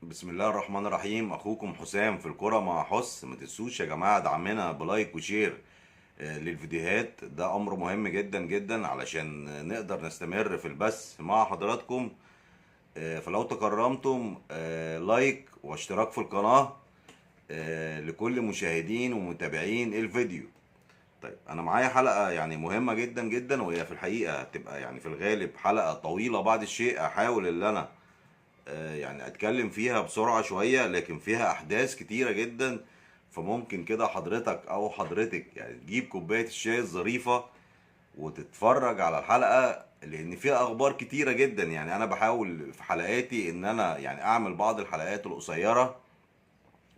بسم الله الرحمن الرحيم. اخوكم حسام في الكرة مع حس. ما تنسوش يا جماعة دعمنا بلايك وشير للفيديوهات. ده امر مهم جدا جدا علشان نقدر نستمر في البث مع حضراتكم. فلو تكرمتم لايك واشتراك في القناة لكل مشاهدين ومتابعين الفيديو. طيب انا معايا حلقة يعني مهمة جدا جدا، وهي في الحقيقة هتبقى يعني في الغالب حلقة طويلة بعض الشيء. احاول ان انا يعني اتكلم فيها بسرعة شوية، لكن فيها احداث كتيرة جدا. فممكن كده حضرتك او حضرتك يعني تجيب كوباية الشاي الظريفة وتتفرج على الحلقة، لان فيها اخبار كتيرة جدا. يعني انا بحاول في حلقاتي ان انا يعني اعمل بعض الحلقات القصيرة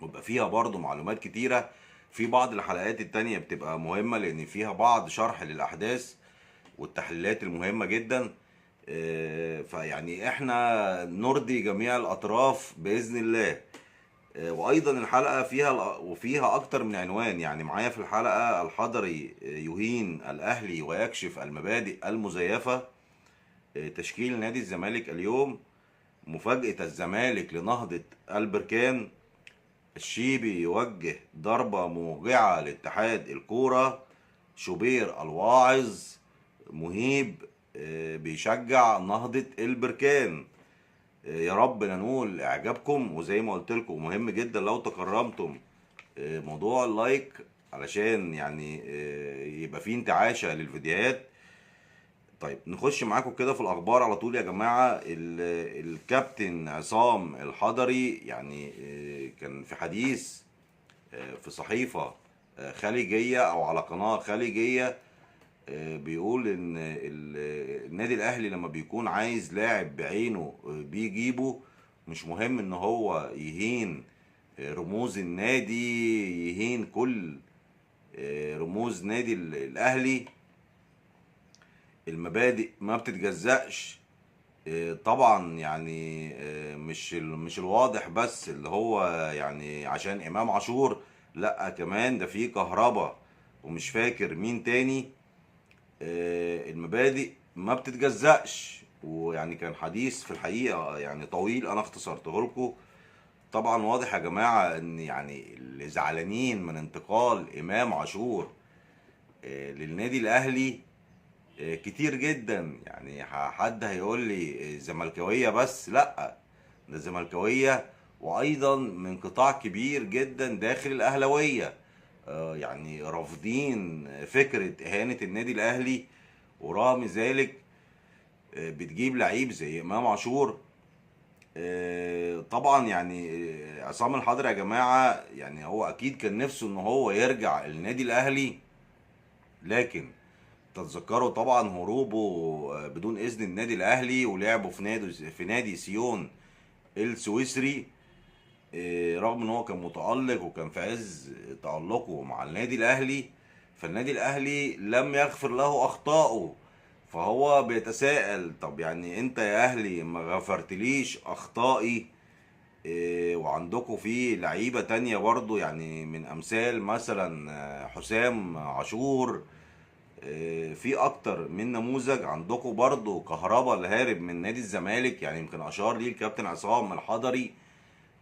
ويبقى فيها برضو معلومات كتيرة. في بعض الحلقات التانية بتبقى مهمة لان فيها بعض شرح للاحداث والتحليلات المهمة جدا. فيعني احنا نرضي جميع الاطراف باذن الله. وايضا الحلقه وفيها اكتر من عنوان. يعني معايا في الحلقه الحضري يهين الاهلي ويكشف المبادئ المزيفه. تشكيل نادي الزمالك اليوم. مفاجاه الزمالك لنهضه البركان. الشيبي يوجه ضربه موجعه لاتحاد الكوره. شوبير الواعظ. مهيب بيشجع نهضة البركان. يا رب ننول اعجابكم. وزي ما قلت لكم مهم جدا لو تكرمتم موضوع اللايك علشان يعني يبقى فيه انتعاشة للفيديوهات. طيب نخش معاكم كده في الاخبار على طول يا جماعة. الكابتن عصام الحضري يعني كان في حديث في صحيفة خليجية او على قناة خليجية. بيقول ان النادي الاهلي لما بيكون عايز لاعب بعينه بيجيبه. مش مهم ان هو يهين رموز النادي، يهين كل رموز نادي الاهلي. المبادئ ما بتتجزأش. طبعا يعني مش الواضح بس اللي هو يعني عشان امام عاشور. لا كمان ده فيه كهربا ومش فاكر مين تاني. المبادئ ما بتتجزأش. ويعني كان حديث في الحقيقة يعني طويل، انا اختصرته لكم. طبعا واضح يا جماعة ان يعني اللي زعلانين من انتقال امام عاشور للنادي الاهلي كتير جدا. يعني حد هيقول لي زملكاوية بس؟ لا، ده زملكاوية وايضا من قطاع كبير جدا داخل الاهلاوية. يعني رافضين فكرة اهانة النادي الاهلي. ورغم ذلك بتجيب لعيب زي امام عاشور. طبعا يعني عصام الحضري يا جماعة يعني هو اكيد كان نفسه ان هو يرجع النادي الاهلي. لكن تتذكروا طبعا هروبه بدون اذن النادي الاهلي ولعبه في نادي سيون السويسري. رغم ان هو كان متألق وكان في عز تألقه مع النادي الاهلي، فالنادي الاهلي لم يغفر له اخطائه. فهو بيتساءل طب يعني انت يا اهلي ما غفرتليش اخطائي؟ وعندكم في لعيبة تانية برضو يعني من امثال مثلا حسام عاشور. في اكتر من نموذج عندكم برضو. كهربا اللي هارب من نادي الزمالك يعني يمكن اشار ليه الكابتن عصام الحضري.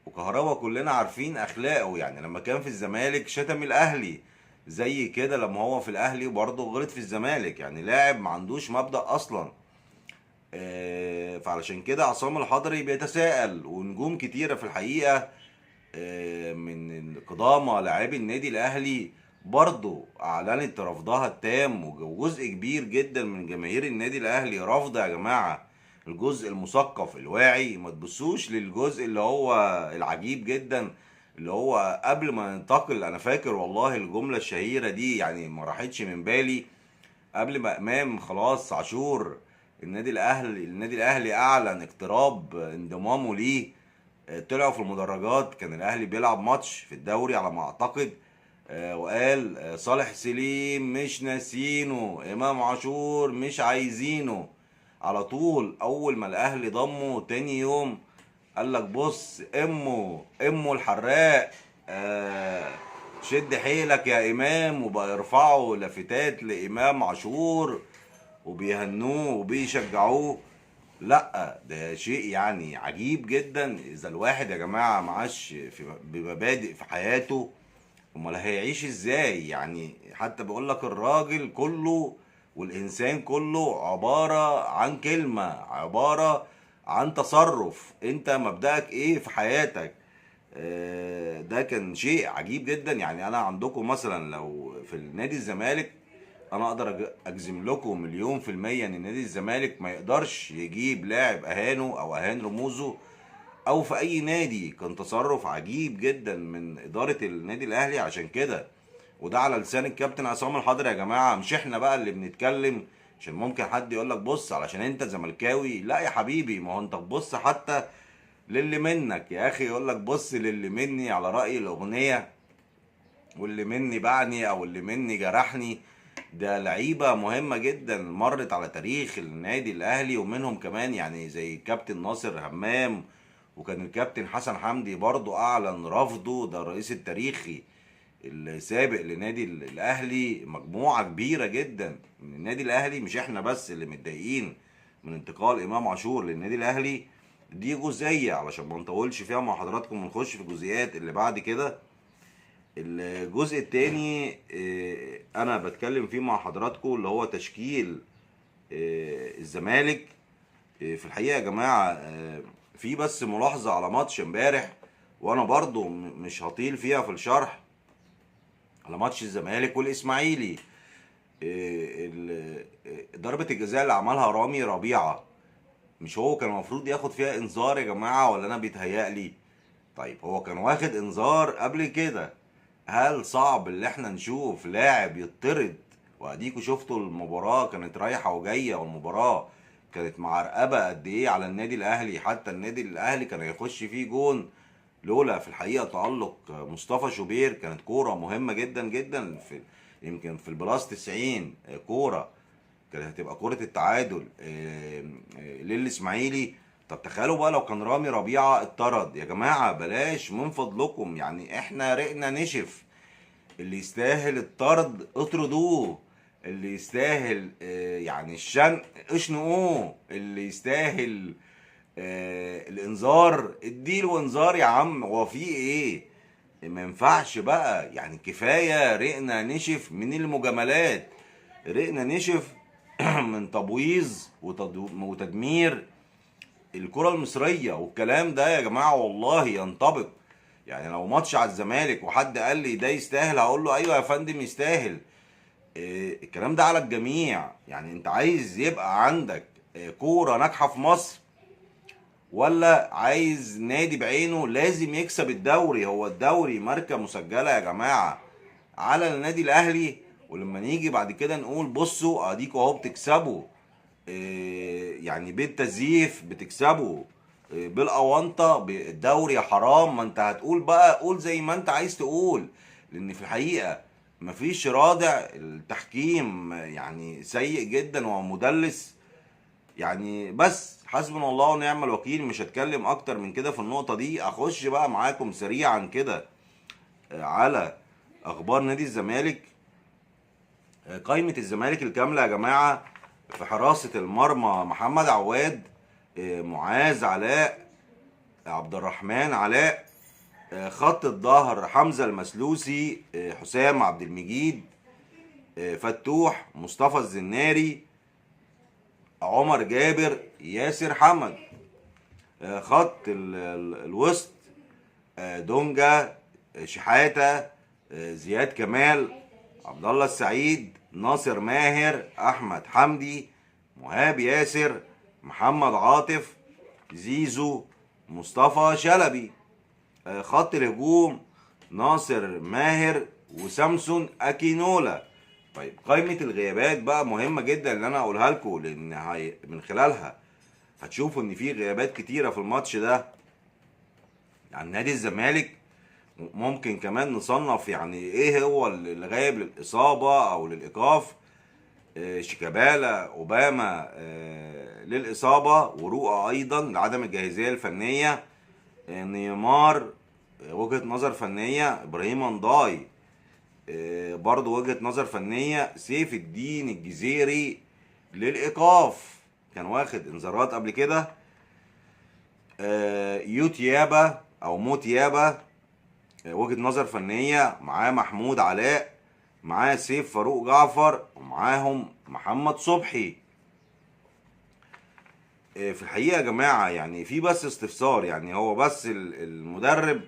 وكهربا كلنا عارفين اخلاقه. يعني لما كان في الزمالك شتم الاهلي، زي كده لما هو في الاهلي برضه غلط في الزمالك. يعني لاعب ما عندوش مبدأ اصلا. فعلشان كده عصام الحضري بيتساءل. ونجوم كتيرة في الحقيقة من قدامى لاعبي النادي الاهلي برضه اعلنت رفضها التام. وجزء كبير جدا من جماهير النادي الاهلي رافضه يا جماعه. الجزء المثقف الواعي. ما تبصوش للجزء اللي هو العجيب جدا اللي هو قبل ما ننتقل. انا فاكر والله الجمله الشهيره دي يعني ما راحتش من بالي. قبل ما امام خلاص عاشور النادي الاهلي اعلن اقتراب انضمامه ليه. طلعوا في المدرجات. كان الاهلي بيلعب ماتش في الدوري على ما اعتقد. وقال صالح سليم مش ناسينه، امام عاشور مش عايزينه. على طول اول ما الاهلي ضمه تاني يوم قال لك بص امه الحراق. آه، شد حيلك يا امام. وبقى يرفعوا لافتات لامام عاشور وبيهنوه وبيشجعوه. لا ده شيء يعني عجيب جدا. اذا الواحد يا جماعه معاش بمبادئ في حياته، امال هيعيش ازاي؟ يعني حتى بيقول لك الراجل كله والانسان كله عباره عن كلمه، عباره عن تصرف. انت مبدأك ايه في حياتك؟ ده كان شيء عجيب جدا. يعني انا عندكم مثلا لو في النادي الزمالك، انا اقدر اجزم لكم مليون في المية ان نادي الزمالك ما يقدرش يجيب لاعب اهانه او اهان رموزه. او في اي نادي كان تصرف عجيب جدا من ادارة النادي الاهلي عشان كده. وده على لسان الكابتن عصام الحضري يا جماعة، مش احنا بقى اللي بنتكلم. عشان ممكن حد يقول لك بص علشان انت زملكاوي، لا يا حبيبي، ما هو انت تبص حتى للي منك يا اخي. يقول لك بص للي مني على رأي الاغنية، واللي مني باعني او اللي مني جرحني. ده لعيبه مهمه جدا مرت على تاريخ النادي الاهلي، ومنهم كمان يعني زي كابتن ناصر همام، وكان الكابتن حسن حمدي برضو اعلن رفضه، ده الرئيس التاريخي السابق لنادي الاهلي. مجموعه كبيره جدا من النادي الاهلي، مش احنا بس اللي متضايقين من انتقال امام عاشور للنادي الاهلي. دي جزئيه علشان ما نطولش فيها مع حضراتكم ونخش في الجزئيات اللي بعد كده. الجزء التاني انا بتكلم فيه مع حضراتكم اللي هو تشكيل الزمالك. في الحقيقة يا جماعة في بس ملاحظة على ماتش امبارح، وانا برضو مش هطيل فيها في الشرح، على ماتش الزمالك والاسماعيلي. ضربة الجزاء اللي عملها رامي ربيعة، مش هو كان المفروض ياخد فيها انذار يا جماعة ولا انا بيتهيألي؟ طيب هو كان واخد انذار قبل كده. هل صعب اللي احنا نشوف لاعب يطرد؟ واديكوا شفتوا المباراة كانت رايحة وجاية، والمباراة كانت معرقبة قد ايه على النادي الاهلي. حتى النادي الاهلي كان هيخش فيه جون لولا في الحقيقة تألق مصطفى شوبير. كانت كورة مهمة جدا جدا، في يمكن في البلاس 90 كورة كانت هتبقى كرة التعادل للإسماعيلي. طب تخيلوا بقى لو كان رامي ربيعة اتطرد. يا جماعة بلاش من فضلكم، يعني احنا رقنا نشف. اللي يستاهل الطرد اطردوه، اللي يستاهل يعني الشنق اشنقوه، اللي يستاهل الانذار اديله انذار يا عم. هو في ايه؟ ما ينفعش بقى، يعني كفاية رقنا نشف من المجاملات، رقنا نشف من تبويظ وتدمير الكرة المصرية. والكلام ده يا جماعة والله ينطبق. يعني لو ماتش على الزمالك وحد قال لي ده يستاهل، هقول له ايوه يا فندم يستاهل. الكلام ده على الجميع. يعني انت عايز يبقى عندك كورة ناجحة في مصر، ولا عايز نادي بعينه لازم يكسب الدوري؟ هو الدوري ماركة مسجلة يا جماعة على النادي الاهلي. ولما نيجي بعد كده نقول بصوا اديكوا اهو بتكسبوا، يعني بالتزييف بتكسبوا، بالاونطه الدوري يا حرام. ما انت هتقول بقى قول زي ما انت عايز تقول، لان في الحقيقه مفيش رادع. التحكيم يعني سيء جدا ومدلس. يعني بس حسبنا الله ونعم الوكيل. مش هتكلم اكتر من كده في النقطه دي. اخش بقى معاكم سريعا كده على اخبار نادي الزمالك. قائمة الزمالك الكاملة يا جماعة: في حراسة المرمى محمد عواد، معاذ علاء، عبد الرحمن علاء. خط الظهر حمزة المسلوسي، حسام عبد المجيد، فتوح، مصطفى الزناري، عمر جابر، ياسر حمد. خط الوسط دونجا، شحاتة، زياد كمال، عبد الله السعيد، ناصر ماهر، احمد حمدي، مهاب ياسر، محمد عاطف، زيزو، مصطفى شلبي. خط الهجوم ناصر ماهر وسامسون اكينولا. طيب قائمة الغيابات بقى مهمة جدا اللي انا اقولها لكم، لان من خلالها هتشوفوا ان في غيابات كتيرة في الماتش ده عن نادي الزمالك. ممكن كمان نصنف يعني ايه هو اللي غايب للاصابه او للايقاف: شيكابالا، اوباما للاصابه، ورؤى ايضا لعدم الجاهزيه الفنيه، نيمار وجهه نظر فنيه، ابراهيم انضاي برضه وجهه نظر فنيه، سيف الدين الجزيري للايقاف. كان واخد انذارات قبل كده. يوت يابا او موت يابا، وجهة نظر فنية، معاه محمود علاء، معاه سيف فاروق جعفر، ومعاهم محمد صبحي. في الحقيقة يا جماعة يعني في بس استفسار، يعني هو بس المدرب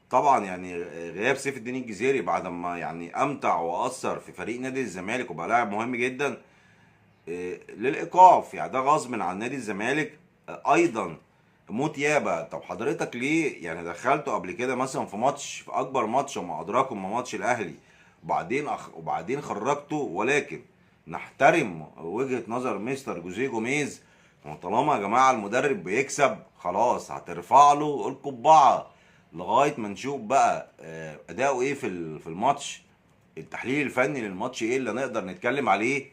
طبعا يعني غياب سيف الدين الجزيري بعد ما يعني امتع واثر في فريق نادي الزمالك وبقى لاعب مهم جدا للايقاف، يعني ده غصب عن نادي الزمالك. ايضا موت يابا، طب حضرتك ليه يعني دخلته قبل كده مثلا في ماتش، في اكبر ماتش وما ادراكم ما ماتش الاهلي، وبعدين خرجته؟ ولكن نحترم وجهة نظر مستر جوزيه جوميز، وطالما يا جماعه المدرب بيكسب خلاص هترفع له القبعه لغايه ما نشوف بقى اداؤه ايه في الماتش، التحليل الفني للماتش ايه اللي نقدر نتكلم عليه،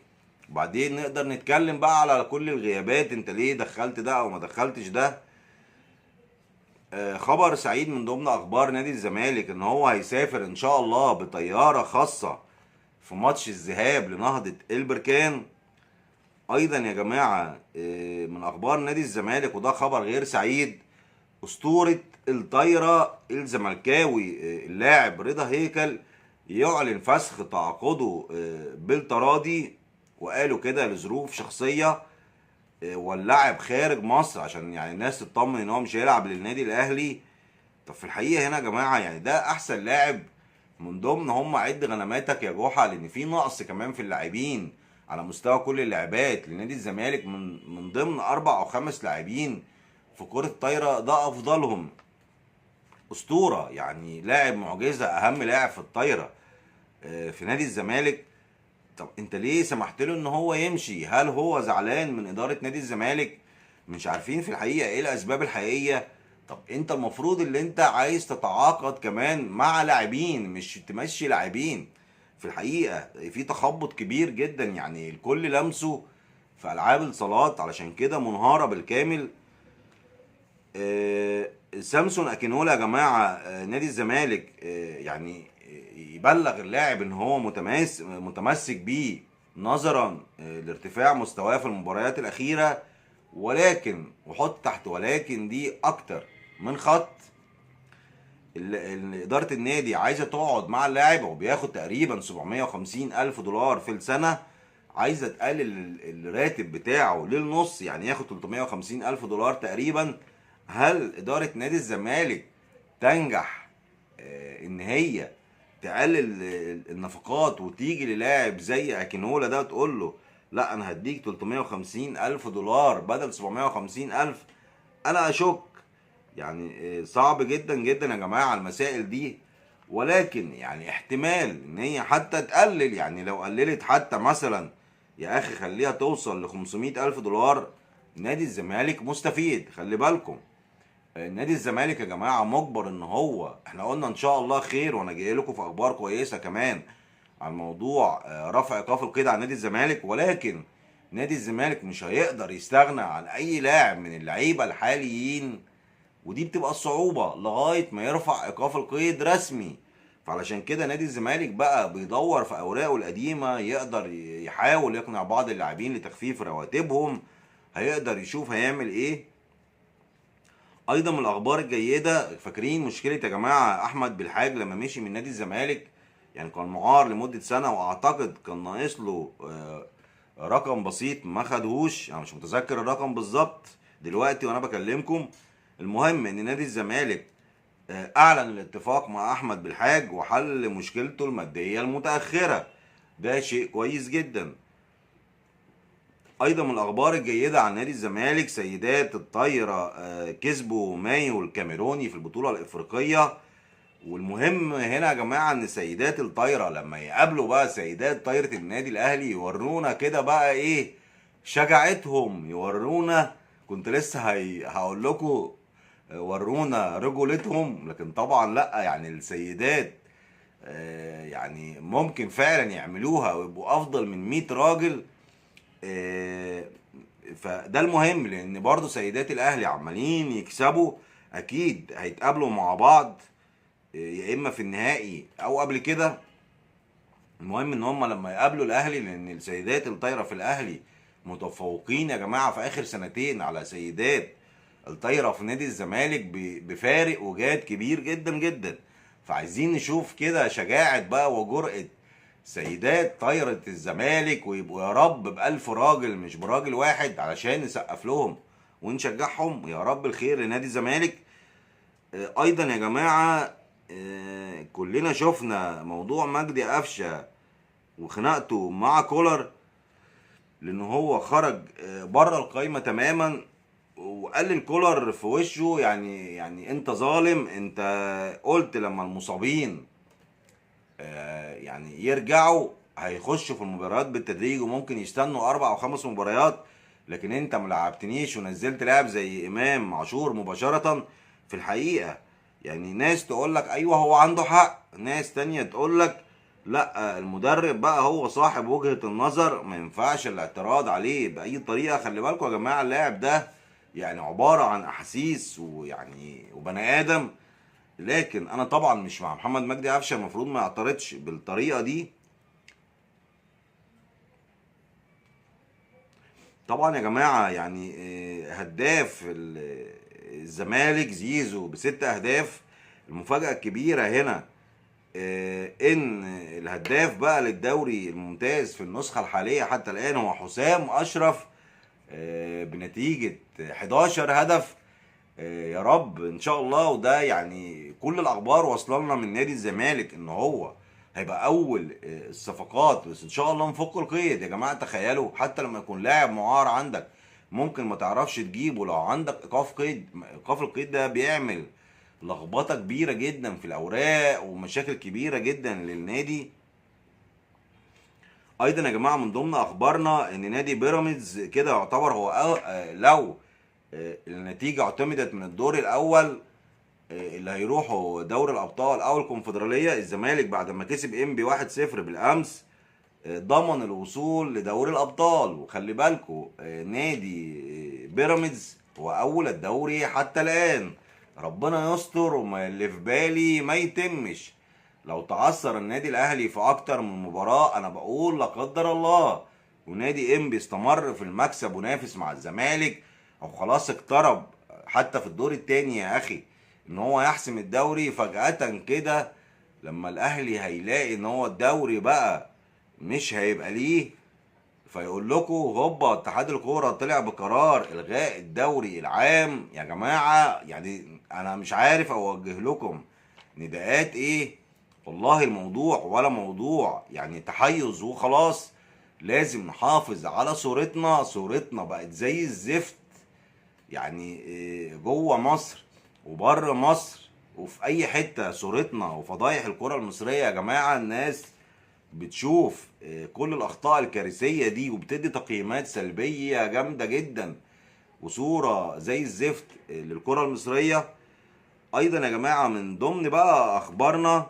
وبعدين نقدر نتكلم بقى على كل الغيابات، انت ليه دخلت ده او ما دخلتش ده. خبر سعيد من ضمن اخبار نادي الزمالك ان هو هيسافر ان شاء الله بطياره خاصه في ماتش الذهاب لنهضة البركان. ايضا يا جماعه من اخبار نادي الزمالك وده خبر غير سعيد، اسطوره الطايره الزملكاوي اللاعب رضا هيكل يعلن فسخ تعاقده بالتراضي، وقالوا كده لظروف شخصيه، واللاعب خارج مصر عشان يعني الناس تطمن ان هو مش هيلعب للنادي الاهلي. طب في الحقيقه هنا يا جماعه يعني ده احسن لاعب من ضمن هم عد غنماتك يا جحا، لان في نقص كمان في اللاعبين على مستوى كل اللاعبات لنادي الزمالك، من ضمن 4 أو 5 لاعبين في كرة الطايرة ده أفضلهم أسطورة، يعني لاعب معجزة، أهم لاعب في الطايرة في نادي الزمالك. طب أنت ليه سمحت له إن هو يمشي؟ هل هو زعلان من إدارة نادي الزمالك؟ مش عارفين في الحقيقة إيه الأسباب الحقيقية. طب أنت المفروض اللي أنت عايز تتعاقد كمان مع لاعبين، مش تمشي لاعبين. في الحقيقة في تخبط كبير جدا، يعني الكل لمسه في ألعاب الصالات، علشان كده منهارة بالكامل. سامسون اكينولا يا جماعه، نادي الزمالك يعني يبلغ اللاعب ان هو متمسك بيه نظرا لارتفاع مستواه في المباريات الاخيره، ولكن وحط تحت ولكن دي اكتر من خط، اداره النادي عايزه تقعد مع اللاعب، هو بياخد تقريبا 750 الف دولار في السنه، عايزه تقلل الراتب بتاعه للنص، يعني ياخد 350 الف دولار تقريبا. هل اداره نادي الزمالك تنجح ان هي تقلل النفقات وتيجي للاعب زي اكينولا ده وتقول له لا انا هديك 350 الف دولار بدل 750 الف؟ انا اشك، يعني صعب جدا جدا يا جماعه المسائل دي. ولكن يعني احتمال ان هي حتى تقلل، يعني لو قللت حتى مثلا يا اخي خليها توصل ل 500 الف دولار، نادي الزمالك مستفيد. خلي بالكم نادي الزمالك يا جماعه مجبر ان هو، احنا قلنا ان شاء الله خير وانا جاي لكم في اخبار كويسه كمان عن موضوع رفع ايقاف القيد عن نادي الزمالك، ولكن نادي الزمالك مش هيقدر يستغنى عن اي لاعب من اللعيبه الحاليين، ودي بتبقى الصعوبة لغاية ما يرفع ايقاف القيد رسمي. فعلشان كده نادي الزمالك بقى بيدور في اوراقه القديمة، يقدر يحاول يقنع بعض اللاعبين لتخفيف رواتبهم، هيقدر يشوف هيعمل ايه. ايضا من الاخبار الجيدة، فاكرين مشكلة يا جماعة احمد بالحاج لما مشي من نادي الزمالك؟ يعني كان معار لمدة سنة، واعتقد كان ناقص له رقم بسيط ما خدهوش، انا مش متذكر الرقم بالظبط دلوقتي وانا بكلمكم. المهم ان نادي الزمالك اعلن الاتفاق مع احمد بالحاج وحل مشكلته الماديه المتاخره، ده شيء كويس جدا. ايضا من الاخبار الجيده عن نادي الزمالك، سيدات الطايره كسبوا مايو الكاميروني في البطوله الافريقيه. والمهم هنا يا جماعه ان سيدات الطايره لما يقابلوا بقى سيدات طايره النادي الاهلي يورونا كده بقى ايه شجاعتهم، يورونا، كنت لسه هقول لكم ورونا رجولتهم، لكن طبعا لا، يعني السيدات يعني ممكن فعلا يعملوها ويبقوا افضل من 100 راجل. آه، فده المهم، لان برضو سيدات الاهلي عمالين يكسبوا، اكيد هيتقابلوا مع بعض يا اما في النهائي او قبل كده. المهم ان هم لما يقابلوا الاهلي، لان السيدات الطايره في الاهلي متفوقين يا جماعه في اخر سنتين على سيدات الطايره في نادي الزمالك بفارق وجاد كبير جدا جدا. فعايزين نشوف كده شجاعه بقى وجرأة سيدات طايره الزمالك، ويبقوا يا رب بألف راجل مش براجل واحد، علشان نسقف لهم ونشجعهم يا رب الخير لنادي الزمالك. ايضا يا جماعه، كلنا شفنا موضوع مجدي قفشه وخناقته مع كولر، لان هو خرج بره القايمه تماما، وقال للكولر في وشه يعني انت ظالم، انت قلت لما المصابين يعني يرجعوا هيخشوا في المباريات بالتدريج وممكن يستنوا 4 أو 5 مباريات، لكن انت ملعبتنيش ونزلت لاعب زي امام عاشور مباشرة. في الحقيقة يعني ناس تقول لك ايوه هو عنده حق، ناس تانية تقول لك لا المدرب بقى هو صاحب وجهة النظر، ما ينفعش الاعتراض عليه بأي طريقة. خلي بالكم يا جماعة اللاعب ده يعني عبارة عن احاسيس ويعني وبني ادم، لكن انا طبعا مش مع محمد مجدي قفشه، المفروض ما يعترضش بالطريقه دي. طبعا يا جماعه يعني هداف الزمالك زيزو ب6 اهداف. المفاجاه الكبيره هنا ان الهداف بقى للدوري الممتاز في النسخه الحاليه حتى الان هو حسام اشرف بنتيجه 11 هدف. يا رب ان شاء الله. وده يعني كل الاخبار واصله لنا من نادي الزمالك ان هو هيبقى اول الصفقات، بس ان شاء الله نفك القيد يا جماعه. تخيلوا حتى لما يكون لاعب معار عندك ممكن ما تعرفش تجيبه لو عندك ايقاف قيد. ايقاف القيد ده بيعمل لخبطه كبيره جدا في الاوراق ومشاكل كبيره جدا للنادي. ايضا يا جماعه من ضمن اخبارنا ان نادي بيراميدز كده يعتبر هو لو النتيجه اعتمدت من الدور الاول اللي هيروحوا دوري الابطال او الكونفدراليه، الزمالك بعد ما كسب انبي 1-0 بالامس ضمن الوصول لدوري الابطال. وخلي بالكوا نادي بيراميدز هو اول الدوري حتى الان. ربنا يستر وما اللي في بالي ما يتمش. لو تعثر النادي الاهلي في اكتر من مباراه انا بقول لا قدر الله، ونادي انبي استمر في المكسب ونافس مع الزمالك، او خلاص اقترب حتى في الدور التاني يا اخي ان هو يحسم الدوري، فجأة كده لما الاهلي هيلاقي ان هو الدوري بقى مش هيبقى ليه، فيقول لكم هوبا اتحاد الكوره طلع بقرار الغاء الدوري العام. يا جماعه يعني انا مش عارف اوجه لكم نداءات ايه. والله الموضوع ولا موضوع يعني تحيز وخلاص، لازم نحافظ على صورتنا. صورتنا بقت زي الزفت يعني جوه مصر وبره مصر وفي اي حته. صورتنا وفضايح الكره المصريه يا جماعه الناس بتشوف كل الاخطاء الكارثيه دي وبتدي تقييمات سلبيه جامده جدا وصوره زي الزفت للكره المصريه. ايضا يا جماعه من ضمن بقى اخبارنا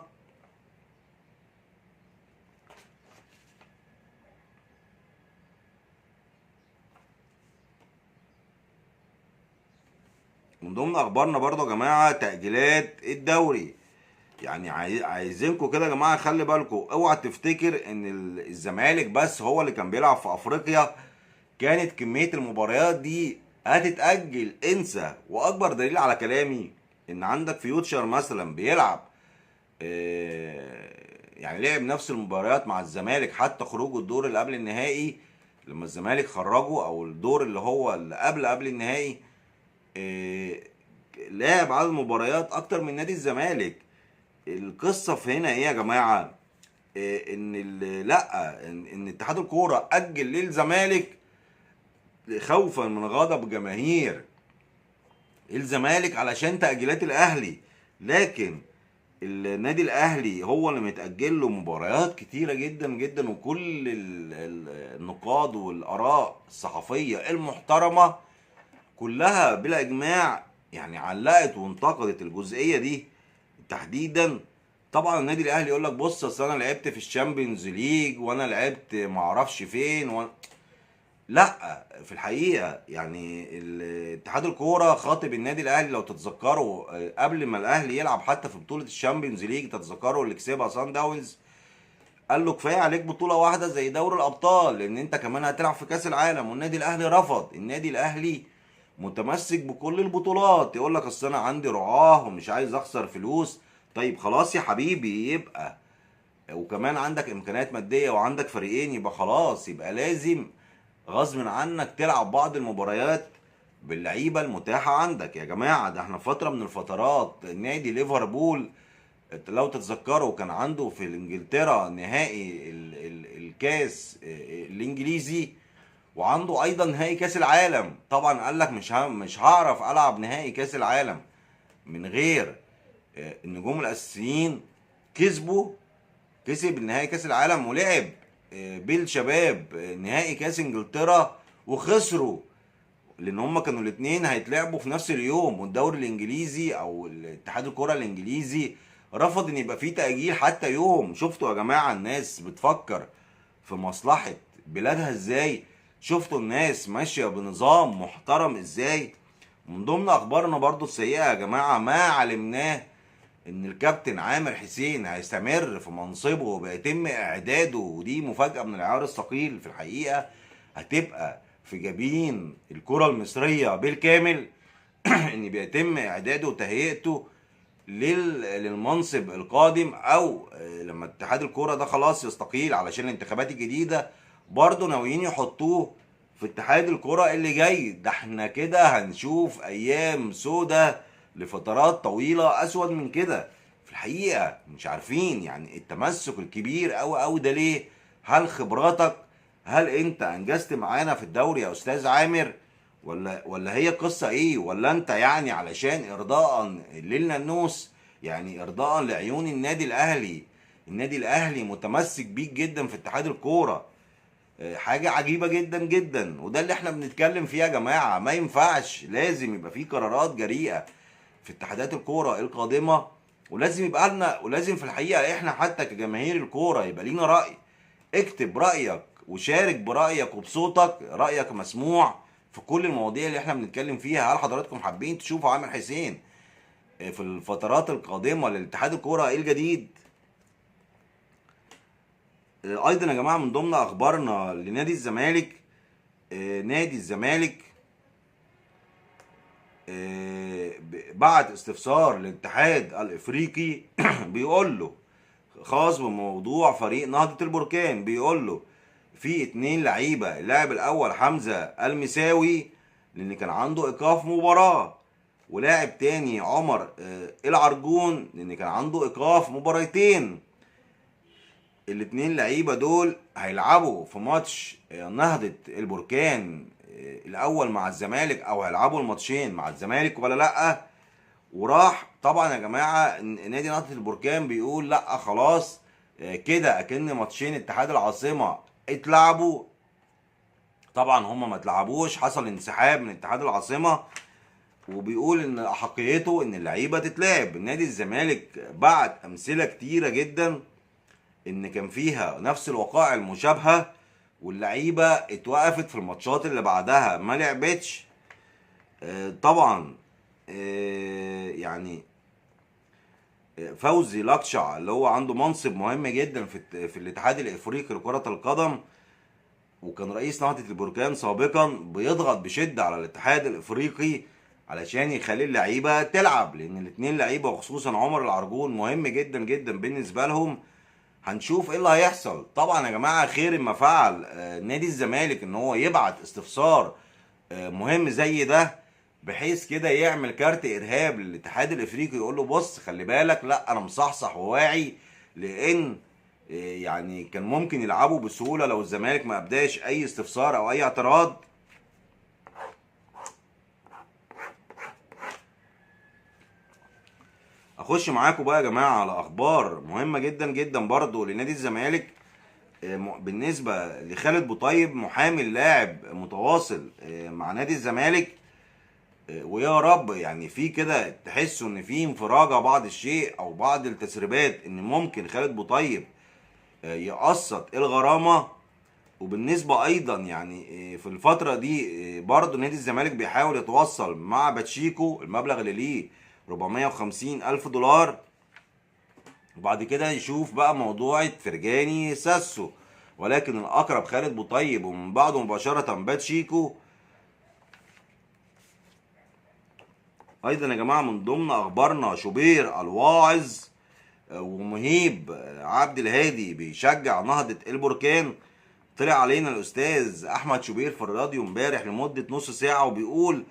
برضه يا جماعه تاجيلات الدوري. يعني عايزينكم كده يا جماعه خلي بالكم، اوعى تفتكر ان الزمالك بس هو اللي كان بيلعب في افريقيا كانت كميه المباريات دي هتتاجل. انسى. واكبر دليل على كلامي ان عندك فيوتشر مثلا بيلعب يعني لعب نفس المباريات مع الزمالك حتى خروجه الدور اللي قبل النهائي، لما الزمالك خرجه، او الدور اللي هو اللي قبل النهائي لعب عدد مباريات اكتر من نادي الزمالك. القصه في هنا ايه يا جماعه؟ ان لا ان اتحاد الكوره اجل للزمالك خوفا من غضب جماهير الزمالك علشان تاجيلات الاهلي، لكن النادي الاهلي هو اللي متاجل له مباريات كتيره جدا جدا. وكل النقاد والاراء الصحفيه المحترمه كلها بلا اجماع يعني علقت وانتقدت الجزئيه دي تحديدا. طبعا النادي الاهلي يقول لك بص اصل انا لعبت في الشامبيونز ليج وانا لعبت معرفش فين لا في الحقيقه يعني اتحاد الكوره خاطب النادي الاهلي لو تتذكروا قبل ما الاهلي يلعب حتى في بطوله الشامبيونز ليج، تتذكروا اللي كسبها سان داونز، قال له كفايه عليك بطوله واحده زي دوري الابطال، لان انت كمان هتلعب في كاس العالم. والنادي الاهلي رفض. النادي الاهلي متمسك بكل البطولات، يقول لك اصل انا عندي رعاه ومش عايز اخسر فلوس. طيب خلاص يا حبيبي، يبقى وكمان عندك امكانيات ماديه وعندك فريقين، يبقى خلاص، يبقى لازم غصب عنك تلعب بعض المباريات باللعيبه المتاحه عندك. يا جماعه ده احنا فتره من الفترات نادي ليفربول لو تتذكروا كان عنده في انجلترا نهائي الكاس الانجليزي، وعنده ايضا نهائي كاس العالم. طبعا قال لك مش هعرف العب نهائي كاس العالم من غير النجوم الاساسيين. كسبوا، كسب النهائي كاس العالم ولعب بالشباب نهائي كاس انجلترا وخسروا، لان هم كانوا الاثنين هيتلعبوا في نفس اليوم. والدوري الانجليزي او الاتحاد الكره الانجليزي رفض ان يبقى فيه تاجيل حتى يوم. شفتوا يا جماعه الناس بتفكر في مصلحه بلادها ازاي؟ شفتوا الناس ماشيه بنظام محترم ازاي؟ من ضمن اخبارنا برضو السيئه يا جماعه ما علمناه ان الكابتن عامر حسين هيستمر في منصبه وبيتم اعداده، ودي مفاجاه من العيار الثقيل في الحقيقه، هتبقى في جبين الكره المصريه بالكامل. ان بيتم اعداده وتهيئته للمنصب القادم، او لما اتحاد الكوره ده خلاص يستقيل علشان الانتخابات الجديده، برضه ناويين يحطوه في اتحاد الكوره اللي جاي. ده احنا كده هنشوف ايام سودة لفترات طويله اسود من كده. في الحقيقه مش عارفين يعني التمسك الكبير قوي قوي ده ليه؟ هل خبراتك؟ هل انت انجزت معانا في الدوري يا استاذ عامر؟ ولا هي قصة ايه؟ ولا انت يعني علشان ارضاء للنانوس، يعني ارضاء لعيون النادي الاهلي؟ النادي الاهلي متمسك بيك جدا في اتحاد الكورة. حاجة عجيبة جدا جدا، وده اللي احنا بنتكلم فيه يا جماعة. ما ينفعش، لازم يبقى فيه قرارات جريئة في اتحادات الكورة القادمة، ولازم يبقى لنا، ولازم في الحقيقة احنا حتى كجماهير الكورة يبقى لينا رأي. اكتب رأيك وشارك برأيك وبصوتك، رأيك مسموع في كل المواضيع اللي احنا بنتكلم فيها. هل حضراتكم حابين تشوفوا عامر حسين في الفترات القادمة للاتحاد الكورة ايه الجديد؟ ايضا يا جماعة من ضمن اخبارنا لنادي الزمالك، نادي الزمالك بعت استفسار للاتحاد الافريقي بيقول له خاص بموضوع فريق نهضة البركان. بيقول له في 2 لعيبة، اللاعب الاول حمزة المساوي لان كان عنده ايقاف مباراة، ولاعب تاني عمر العرجون لان كان عنده ايقاف مباراتين. الاتنين لعيبة دول هيلعبوا في ماتش نهضة البركان الاول مع الزمالك، او هيلعبوا الماتشين مع الزمالك ولا لا؟ وراح طبعا يا جماعه نادي نهضه البركان بيقول لا خلاص كده اكن ماتشين اتحاد العاصمه اتلعبوا. طبعا هم ما اتلعبوش، حصل انسحاب من اتحاد العاصمه، وبيقول ان احقيته ان اللعيبه تتلعب. نادي الزمالك بعت امثله كتيره جدا ان كان فيها نفس الوقائع المشابهه، واللعيبه اتوقفت في الماتشات اللي بعدها ما لعبتش. طبعا يعني فوزي لقشع اللي هو عنده منصب مهم جدا في الاتحاد الافريقي لكرة القدم، وكان رئيس نهضة البركان سابقا، بيضغط بشدة على الاتحاد الافريقي علشان يخلي اللعيبة تلعب، لان الاتنين لعيبة وخصوصا عمر العرجون مهم جدا جدا بالنسبة لهم. هنشوف ايه اللي هيحصل. طبعا يا جماعة خير ما فعل نادي الزمالك ان هو يبعت استفسار مهم زي ده، بحيث كده يعمل كارت ارهاب للاتحاد الافريقي، يقول له بص خلي بالك، لا انا مصحصح وواعي، لان يعني كان ممكن يلعبوا بسهوله لو الزمالك ما ابداش اي استفسار او اي اعتراض. اخش معاكم بقى يا جماعه على اخبار مهمه جدا جدا برضو لنادي الزمالك. بالنسبه لخالد بوطيب محامي اللاعب متواصل مع نادي الزمالك، ويا رب يعني في كده تحسوا ان في انفراجه بعض الشيء او بعض التسريبات ان ممكن خالد بوطيب يقسط الغرامه. وبالنسبه ايضا يعني في الفتره دي برضه نادي الزمالك بيحاول يتوصل مع باتشيكو، المبلغ اللي ليه 450 الف دولار. وبعد كده يشوف بقى موضوع فرجاني ساسو، ولكن الاقرب خالد بوطيب، ومن بعده مباشره بات شيكو. ايضا يا جماعه من ضمن اخبارنا شوبير الواعظ ومهيب عبد الهادي بيشجع نهضه البركان. طلع علينا الاستاذ احمد شوبير في الراديو امبارح لمده نص ساعه وبيقول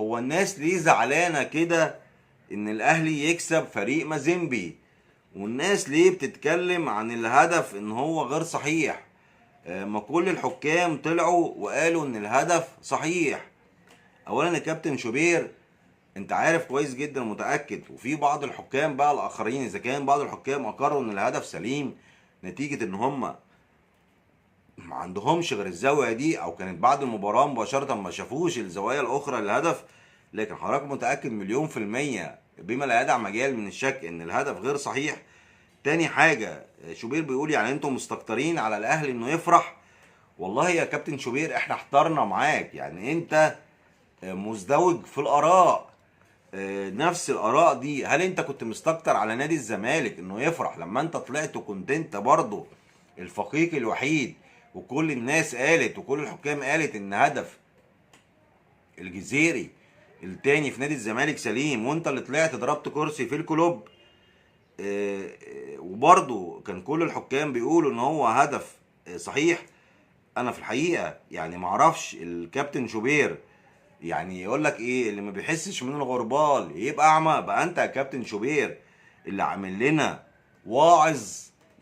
هو الناس ليه زعلانه كده ان الاهلي يكسب فريق مازيمبي، والناس ليه بتتكلم عن الهدف ان هو غير صحيح؟ ما كل الحكام طلعوا وقالوا ان الهدف صحيح. اولا يا كابتن شوبير، انت عارف كويس جدا ومتاكد، وفي بعض الحكام بقى الاخرين اذا كان بعض الحكام اقروا ان الهدف سليم نتيجه ان هم ما عندهمش غير الزاويه دي، او كانت بعد المباراه مباشره ما شافوش الزوايا الاخرى للهدف. لكن حضرتك متاكد مليون في الميه بما لا يدع مجال من الشك ان الهدف غير صحيح. تاني حاجه، شوبير بيقول يعني انتم مستكترين على الاهلي انه يفرح. والله يا كابتن شوبير احنا احترنا معاك، يعني انت مزدوج في الاراء. نفس الاراء دي، هل انت كنت مستكتر على نادي الزمالك انه يفرح لما انت طلعت وكنت انت برضه الفقيق الوحيد، وكل الناس قالت وكل الحكام قالت ان هدف الجزيري التاني في نادي الزمالك سليم، وانت اللي طلعت ضربت كرسي في الكلوب؟ وبرضه كان كل الحكام بيقولوا ان هو هدف صحيح. انا في الحقيقه يعني معرفش الكابتن شوبير يعني يقول لك ايه، اللي ما بيحسش من الغربال يبقى اعمى. بقى انت يا كابتن شوبير اللي عامل لنا واعظ،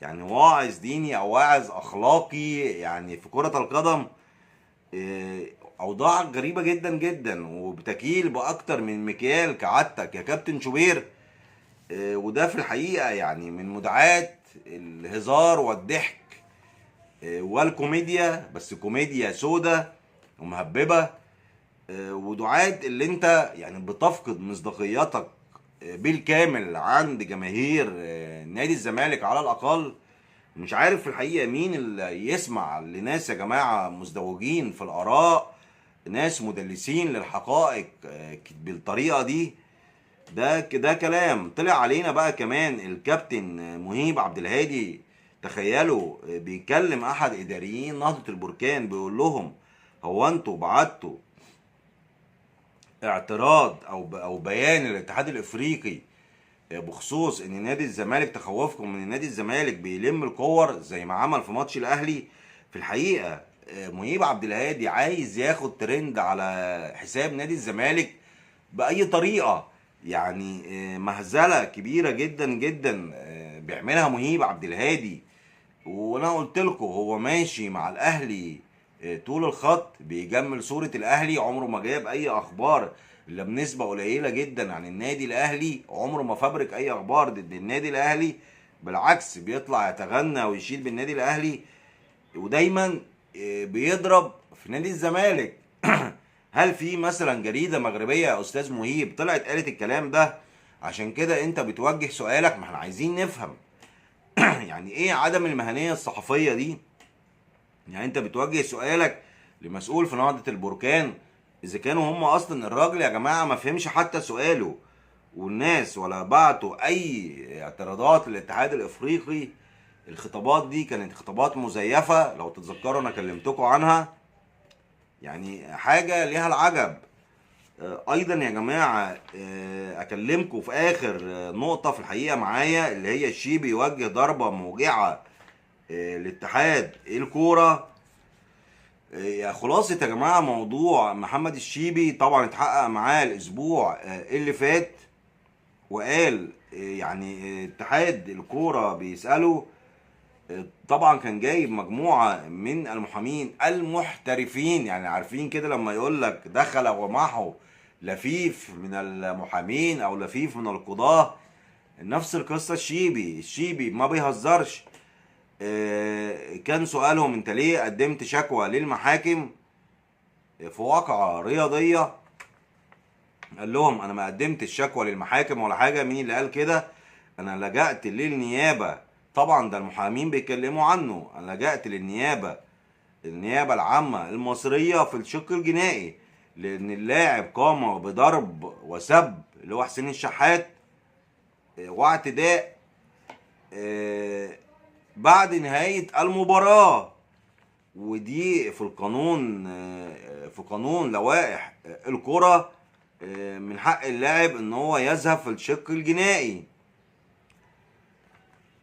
يعني واعظ ديني او واعظ اخلاقي يعني في كرة القدم. اوضاع غريبة جدا جدا وبتكيل باكتر من مكيال كعادتك يا كابتن شوبير. وده في الحقيقة يعني من مدعاة الهزار والضحك والكوميديا، بس كوميديا سودة ومهببة. ودعاة اللي انت يعني بتفقد مصداقيتك بالكامل عند جماهير نادي الزمالك على الاقل. مش عارف في الحقيقة مين اللي يسمع لناس يا جماعة مزدوجين في الاراء، ناس مدلسين للحقائق بالطريقة دي. ده كلام طلع علينا بقى كمان الكابتن مهيب عبد الهادي. تخيلوا بيكلم احد اداريين نهضة البركان بيقول لهم هو انتوا بعتوا اعتراض او بيان الاتحاد الافريقي بخصوص ان نادي الزمالك تخوفكم من نادي الزمالك بيلم الكور زي ما عمل في ماتش الاهلي؟ في الحقيقه مهيب عبد الهادي عايز ياخد ترند على حساب نادي الزمالك باي طريقه. يعني مهزله كبيره جدا جدا بيعملها مهيب عبد الهادي. وانا قلت لكم هو ماشي مع الاهلي طول الخط، بيجمل صورة الاهلي، عمره ما جاب اي اخبار الا بنسبة قليلة جدا عن النادي الاهلي، عمره ما فبرك اي اخبار ضد النادي الاهلي. بالعكس بيطلع يتغنى ويشيد بالنادي الاهلي، ودايما بيضرب في نادي الزمالك. هل في مثلا جريدة مغربية يا استاذ مهيب طلعت قالت الكلام ده؟ عشان كده انت بتوجه سؤالك، ما احنا عايزين نفهم يعني ايه عدم المهنية الصحفية دي. يعني انت بتوجه سؤالك لمسؤول في نهضة البركان، اذا كانوا هم اصلا الراجل يا جماعة ما فهمش حتى سؤاله، والناس ولا بعتوا اي اعتراضات للاتحاد الافريقي. الخطابات دي كانت خطابات مزيفة لو تتذكروا انا كلمتكم عنها، يعني حاجة ليها العجب. ايضا يا جماعة اكلمكم في اخر نقطة في الحقيقة معايا، اللي هي الشيبي يوجه ضربة موجعة لاتحاد الكورة. يا خلاصة يا جماعة موضوع محمد الشيبي طبعا اتحقق معاه الاسبوع اللي فات، وقال يعني اتحاد الكورة بيسأله. طبعا كان جايب مجموعة من المحامين المحترفين، يعني عارفين كده لما يقول لك دخل ومعه لفيف من المحامين او لفيف من القضاة، نفس القصة. الشيبي ما بيهزرش. كان سؤالهم انت ليه قدمت شكوى للمحاكم في واقعة رياضية؟ قال لهم انا ما قدمتش شكوى للمحاكم ولا حاجة. مين اللي قال كده؟ انا لجأت للنيابة. طبعا ده المحامين بيتكلموا عنه. انا لجأت للنيابة، النيابة العامة المصرية في الشق الجنائي، لان اللاعب قام بضرب وسب اللي هو حسين الشحات واعتداء بعد نهاية المباراة. ودي في القانون، في قانون لوائح الكرة، من حق اللاعب ان هو يذهب في الشق الجنائي.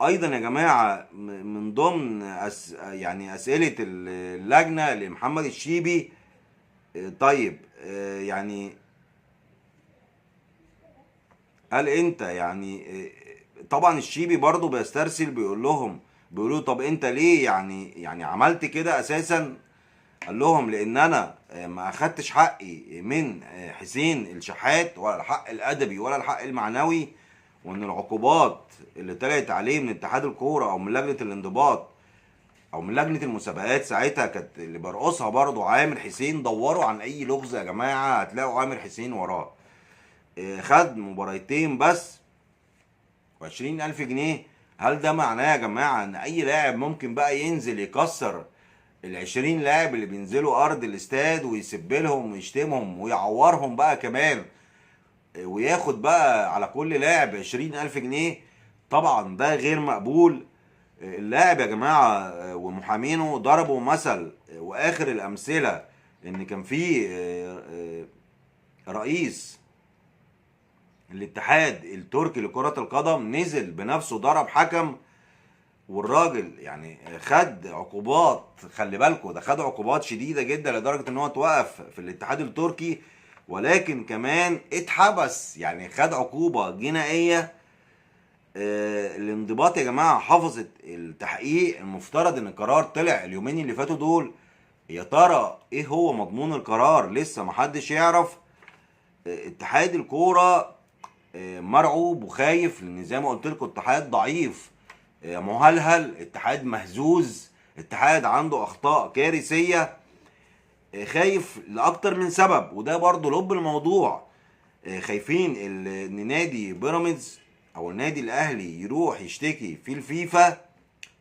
ايضا يا جماعة من ضمن يعني اسئلة اللجنة لمحمد الشيبي. طيب يعني هل انت يعني طبعا الشيبي برضو بيسترسل، بيقولوا طب انت ليه يعني عملت كده اساسا؟ قال لهم لان انا ما اخدتش حقي من حسين الشحات، ولا الحق الادبي ولا الحق المعنوي، وان العقوبات اللي طلعت عليه من اتحاد الكوره او من لجنه الانضباط او من لجنه المسابقات ساعتها كانت اللي برقصها برضو عامر حسين. دوروا عن اي لغز يا جماعه هتلاقوا عامر حسين وراه. خد مباريتين بس و20,000 جنيه. هل ده معناه يا جماعه ان اي لاعب ممكن بقى ينزل يكسر ال20 لاعب اللي بينزلوا ارض الاستاد ويسب لهم ويشتمهم ويعورهم بقى كمان، وياخد بقى على كل لاعب 20,000 جنيه؟ طبعا ده غير مقبول. اللاعب يا جماعة ومحامينه ضربوا مثل، واخر الامثلة ان كان في رئيس الاتحاد التركي لكرة القدم نزل بنفسه ضرب حكم، والراجل يعني خد عقوبات. خلي بالكوا ده خد عقوبات شديده جدا لدرجه ان هو اتوقف في الاتحاد التركي، ولكن كمان اتحبس، يعني خد عقوبه جنائيه. الانضباط يا جماعه حفظت التحقيق. المفترض ان القرار طلع اليومين اللي فاتوا دول. يا ترى ايه هو مضمون القرار؟ لسه محدش يعرف. اتحاد الكوره مرعوب وخايف، لان زي ما قلت لكم اتحاد ضعيف، مهلهل، اتحاد مهزوز، اتحاد عنده اخطاء كارثيه. خايف لاكتر من سبب، وده برضو لب الموضوع. خايفين ان نادي بيراميدز او النادي الاهلي يروح يشتكي في الفيفا.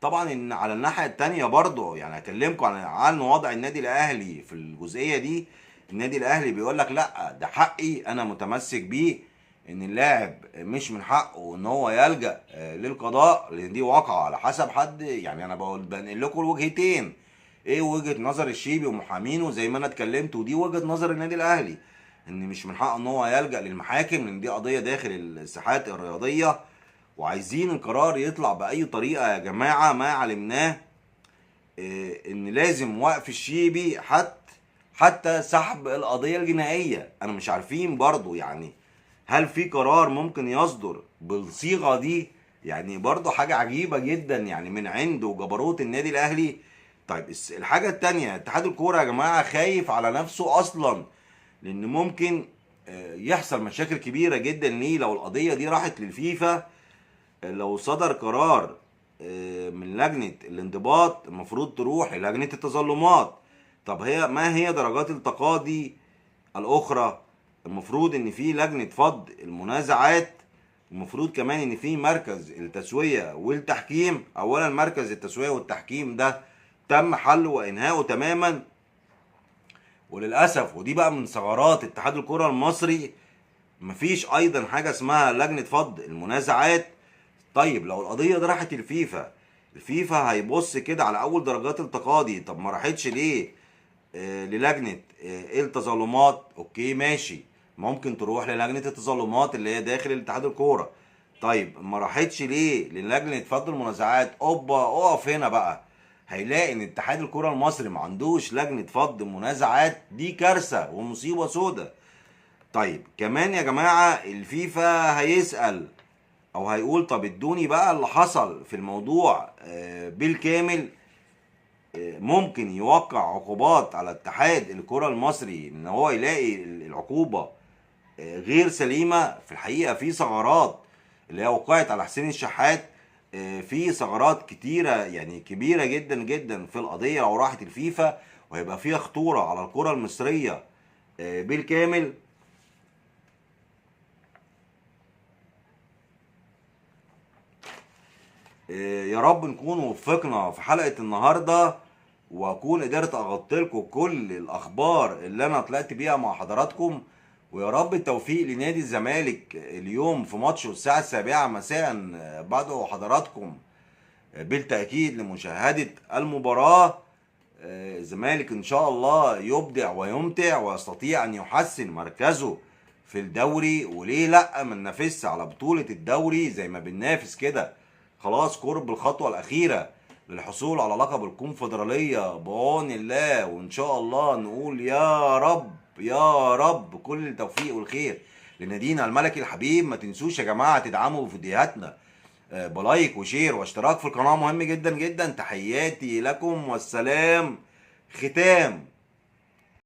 طبعا ان على الناحيه التانيه برضو يعني هكلمكم عن وضع النادي الاهلي في الجزئيه دي. النادي الاهلي بيقول لك لا، ده حقي انا متمسك بيه، ان اللاعب مش من حقه ان هو يلجأ للقضاء، لان دي واقعه على حسب حد. يعني انا بنقل لكم الوجهتين، ايه وجهه نظر الشيبي ومحامينه زي ما انا اتكلمت، ودي وجهه نظر النادي الاهلي، ان مش من حقه ان هو يلجأ للمحاكم، لان دي قضيه داخل الساحات الرياضيه. وعايزين القرار يطلع باي طريقه يا جماعه. ما علمناه ان لازم وقف الشيبي حتى سحب القضيه الجنائيه. انا مش عارفين برضو يعني هل في قرار ممكن يصدر بالصيغه دي؟ يعني برضو حاجه عجيبه جدا يعني من عند وجبروت النادي الاهلي. طيب الحاجه التانيه، اتحاد الكوره يا جماعه خايف على نفسه اصلا، لان ممكن يحصل مشاكل كبيره جدا ليه لو القضيه دي راحت للفيفا. لو صدر قرار من لجنة الانضباط المفروض تروح للجنة التظلمات. طب ما هي درجات التقاضي الأخرى؟ المفروض إن في لجنة فض المنازعات. المفروض كمان إن في مركز التسوية والتحكيم. أولا مركز التسوية والتحكيم ده تم حله وإنهائه تماما، وللأسف ودي بقى من ثغرات اتحاد الكرة المصري، مفيش أيضا حاجة اسمها لجنة فض المنازعات. طيب لو القضيه دي راحت الفيفا هيبص كده على اول درجات التقاضي. طب ما راحتش ليه للجنه التظلمات؟ اوكي ماشي، ممكن تروح للجنه التظلمات اللي هي داخل الاتحاد الكوره. طيب ما راحتش ليه للجنه فض المنازعات؟ اوبا اقف هنا بقى، هيلاقي ان اتحاد الكوره المصري ما عندوش لجنه فض منازعات. دي كارثه ومصيبه سودة. طيب كمان يا جماعه الفيفا هيسأل او هيقول طب ادوني بقى اللي حصل في الموضوع بالكامل. ممكن يوقع عقوبات على اتحاد الكرة المصري ان هو يلاقي العقوبة غير سليمة. في الحقيقة في ثغرات اللي هي وقعت على حسين الشحات، في ثغرات كتيرة يعني كبيرة جدا جدا في القضية لو راحت الفيفا، وهيبقى فيها خطورة على الكرة المصرية بالكامل. يا رب نكون وفقنا في حلقة النهاردة، واكون قدرت اغطي لكم كل الاخبار اللي انا طلعت بيها مع حضراتكم. ويا رب التوفيق لنادي الزمالك اليوم في ماتشه الساعة 7 مساء. بدعو حضراتكم بالتأكيد لمشاهدة المباراة. الزمالك إن شاء الله يبدع ويمتع ويستطيع أن يحسن مركزه في الدوري، وليه لأ ما ننافسش على بطولة الدوري زي ما بننافس كده. خلاص قرب الخطوة الأخيرة للحصول على لقب الكونفدرالية بعون الله، وإن شاء الله نقول يا رب يا رب كل التوفيق والخير لنادينا الملكي الحبيب. ما تنسوش يا جماعة تدعموا فيديوهاتنا بلايك وشير واشتراك في القناة، مهم جدا جدا. تحياتي لكم والسلام ختام.